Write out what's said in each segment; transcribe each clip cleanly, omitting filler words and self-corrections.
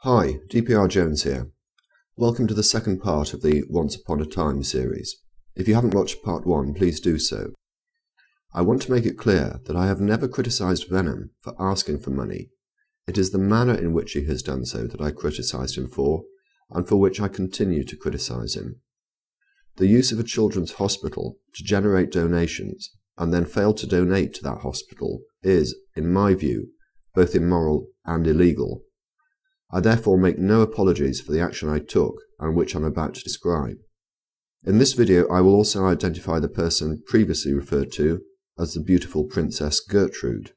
Hi, dprjones here. Welcome to the second part of the Once Upon a Time series. If you haven't watched part 1, please do so. I want to make it clear that I have never criticised Venom for asking for money. It is the manner in which he has done so that I criticised him for, and for which I continue to criticise him. The use of a children's hospital to generate donations and then fail to donate to that hospital is, in my view, both immoral and illegal. I therefore make no apologies for the action I took and which I'm about to describe. In this video I will also identify the person previously referred to as the beautiful Princess Gertrude.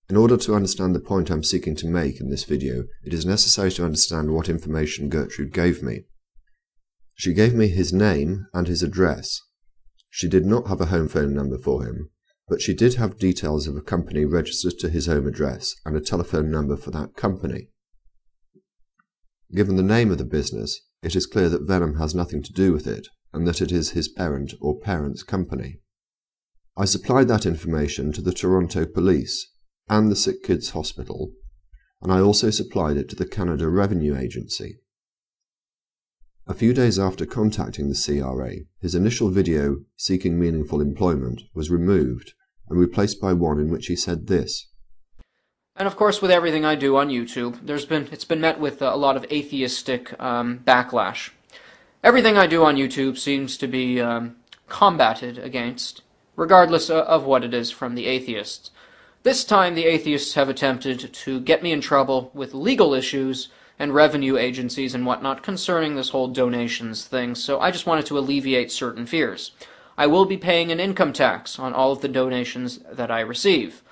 In order to understand the point I'm seeking to make in this video, it is necessary to understand what information Gertrude gave me. She gave me his name and his address. She did not have a home phone number for him, but she did have details of a company registered to his home address and a telephone number for that company. Given the name of the business, it is clear that Venom has nothing to do with it, and that it is his parent or parents' company. I supplied that information to the Toronto Police and the Sick Kids Hospital, and I also supplied it to the Canada Revenue Agency. A few days after contacting the CRA, his initial video, Seeking Meaningful Employment, was removed and replaced by one in which he said this. And of course, with everything I do on YouTube, it's been met with a lot of atheistic backlash. Everything I do on YouTube seems to be combated against, regardless of what it is from the atheists. This time, the atheists have attempted to get me in trouble with legal issues and revenue agencies and whatnot concerning this whole donations thing, so I just wanted to alleviate certain fears. I will be paying an income tax on all of the donations that I receive.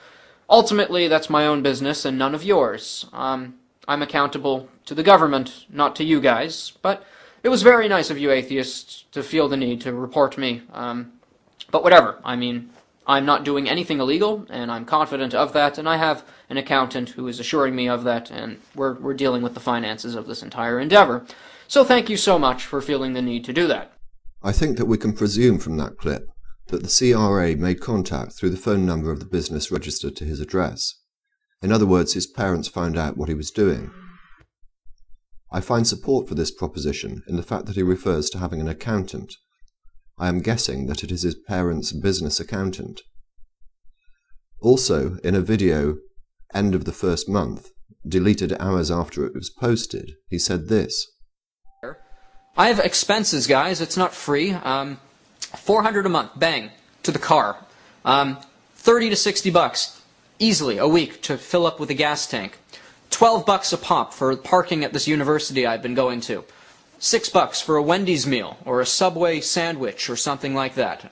Ultimately, that's my own business and none of yours. I'm accountable to the government, not to you guys, but it was very nice of you atheists to feel the need to report me. But whatever, I mean, I'm not doing anything illegal, and I'm confident of that, and I have an accountant who is assuring me of that, and we're dealing with the finances of this entire endeavor. So thank you so much for feeling the need to do that. I think that we can presume from that clip that the CRA made contact through the phone number of the business registered to his address. In other words, his parents found out what he was doing. I find support for this proposition in the fact that he refers to having an accountant. I am guessing that it is his parents' business accountant. Also, in a video, end of the first month, deleted hours after it was posted, he said this. I have expenses, guys. It's not free. $400 a month, bang, to the car. 30 to 60 bucks, easily, a week to fill up with a gas tank. 12 bucks a pop for parking at this university I've been going to. 6 bucks for a Wendy's meal or a Subway sandwich or something like that.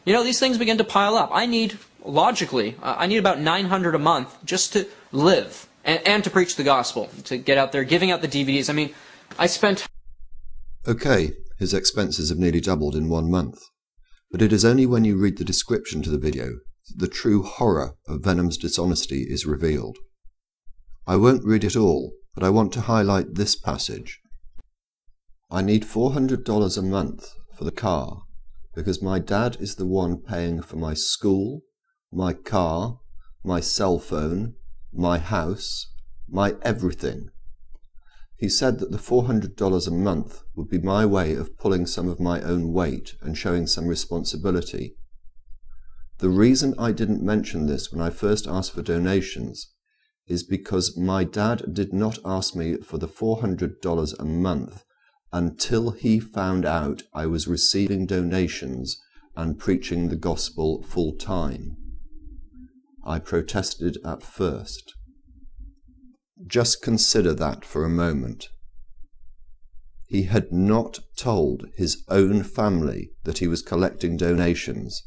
You know, these things begin to pile up. I need, logically, I need about $900 a month just to live and to preach the gospel, to get out there giving out the DVDs. I mean, I spent... Okay, his expenses have nearly doubled in 1 month. But it is only when you read the description to the video that the true horror of Venom's dishonesty is revealed. I won't read it all, but I want to highlight this passage. I need $400 a month for the car because my dad is the one paying for my school, my car, my cell phone, my house, my everything. He said that the $400 a month would be my way of pulling some of my own weight and showing some responsibility. The reason I didn't mention this when I first asked for donations is because my dad did not ask me for the $400 a month until he found out I was receiving donations and preaching the gospel full time. I protested at first. Just consider that for a moment. He had not told his own family that he was collecting donations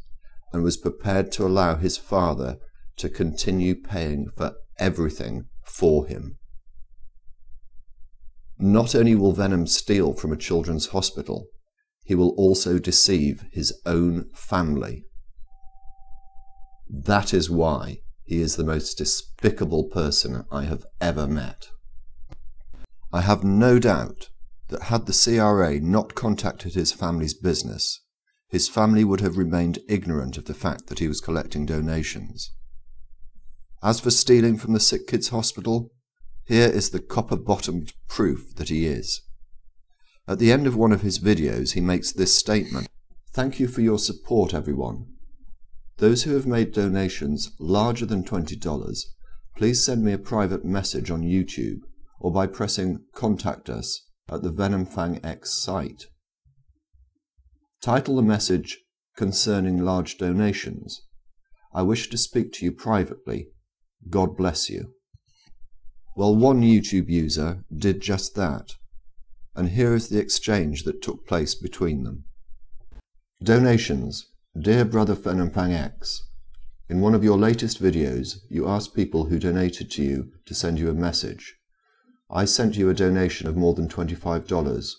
and was prepared to allow his father to continue paying for everything for him. Not only will Venom steal from a children's hospital, he will also deceive his own family. That is why he is the most despicable person I have ever met. I have no doubt that had the CRA not contacted his family's business, his family would have remained ignorant of the fact that he was collecting donations. As for stealing from the Sick Kids Hospital, Here is the copper-bottomed proof that he is. At the end of one of his videos, he makes this statement: "Thank you for your support, everyone. Those who have made donations larger than $20, please send me a private message on YouTube or by pressing Contact Us at the Venom Fang X site. Title the message Concerning Large Donations. I wish to speak to you privately. God bless you." Well, one YouTube user did just that, and here is the exchange that took place between them. Donations. Dear Brother Venom Fang X, in one of your latest videos, you asked people who donated to you to send you a message. I sent you a donation of more than $25.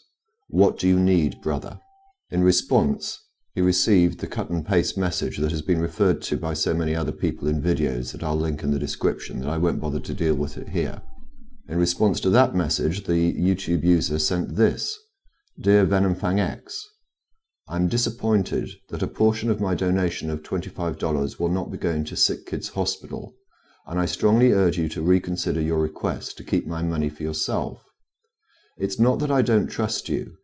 What do you need, brother? In response, he received the cut and paste message that has been referred to by so many other people in videos that I'll link in the description that I won't bother to deal with it here. In response to that message, the YouTube user sent this: Dear Venom Fang X, I'm disappointed that a portion of my donation of $25 will not be going to Sick Kids Hospital, and I strongly urge you to reconsider your request to keep my money for yourself. It's not that I don't trust you,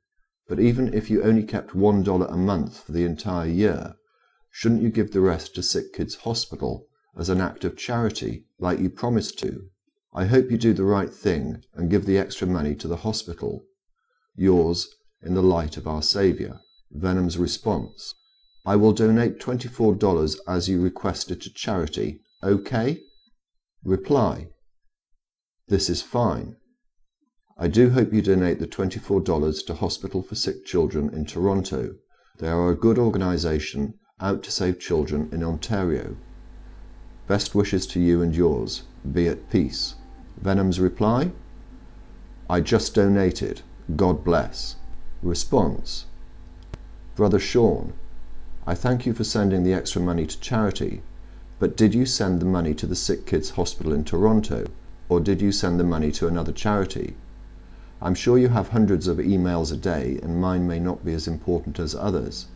but even if you only kept $1 a month for the entire year, shouldn't you give the rest to Sick Kids Hospital as an act of charity, like you promised to? I hope you do the right thing and give the extra money to the hospital. Yours, in the light of our Saviour. Venom's response: I will donate $24 as you requested to charity, okay? Reply: this is fine. I do hope you donate the $24 to Hospital for Sick Children in Toronto. They are a good organisation out to save children in Ontario. Best wishes to you and yours. Be at peace. Venom's reply: I just donated. God bless. Response: Brother Sean, I thank you for sending the extra money to charity, but did you send the money to the Sick Kids Hospital in Toronto, or did you send the money to another charity? I'm sure you have hundreds of emails a day, and mine may not be as important as others,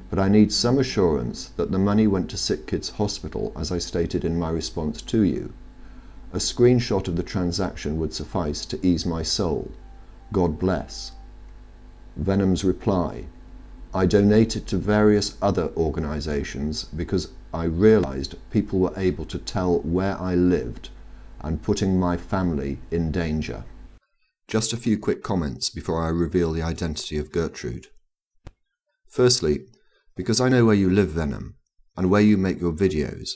but I need some assurance that the money went to Sick Kids Hospital as I stated in my response to you. A screenshot of the transaction would suffice to ease my soul. God bless. Venom's reply: I donated to various other organisations because I realised people were able to tell where I lived and putting my family in danger. Just a few quick comments before I reveal the identity of Gertrude. Firstly, because I know where you live, Venom, and where you make your videos,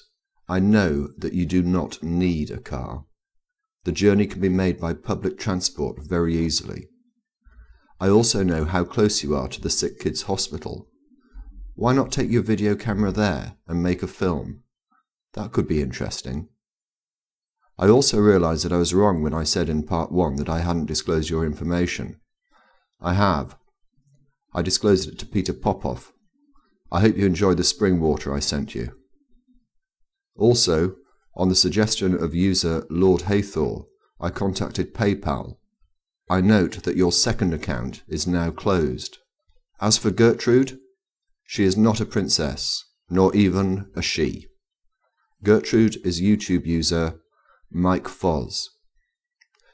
I know that you do not need a car. The journey can be made by public transport very easily. I also know how close you are to the Sick Kids Hospital. Why not take your video camera there and make a film? That could be interesting. I also realise that I was wrong when I said in part 1 that I hadn't disclosed your information. I have. I disclosed it to Peter Popoff. I hope you enjoyed the spring water I sent you. Also, on the suggestion of user Lord Haythor, I contacted PayPal. I note that your second account is now closed. As for Gertrude, she is not a princess, nor even a she. Gertrude is YouTube user Mike Foz.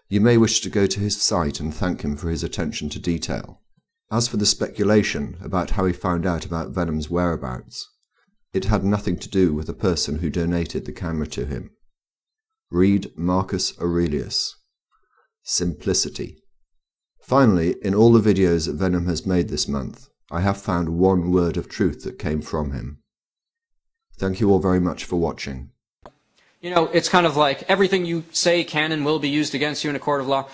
You may wish to go to his site and thank him for his attention to detail. As for the speculation about how he found out about Venom's whereabouts, it had nothing to do with the person who donated the camera to him. Read Marcus Aurelius. Simplicity. Finally, in all the videos that Venom has made this month, I have found one word of truth that came from him. Thank you all very much for watching. You know, it's kind of like everything you say can and will be used against you in a court of law.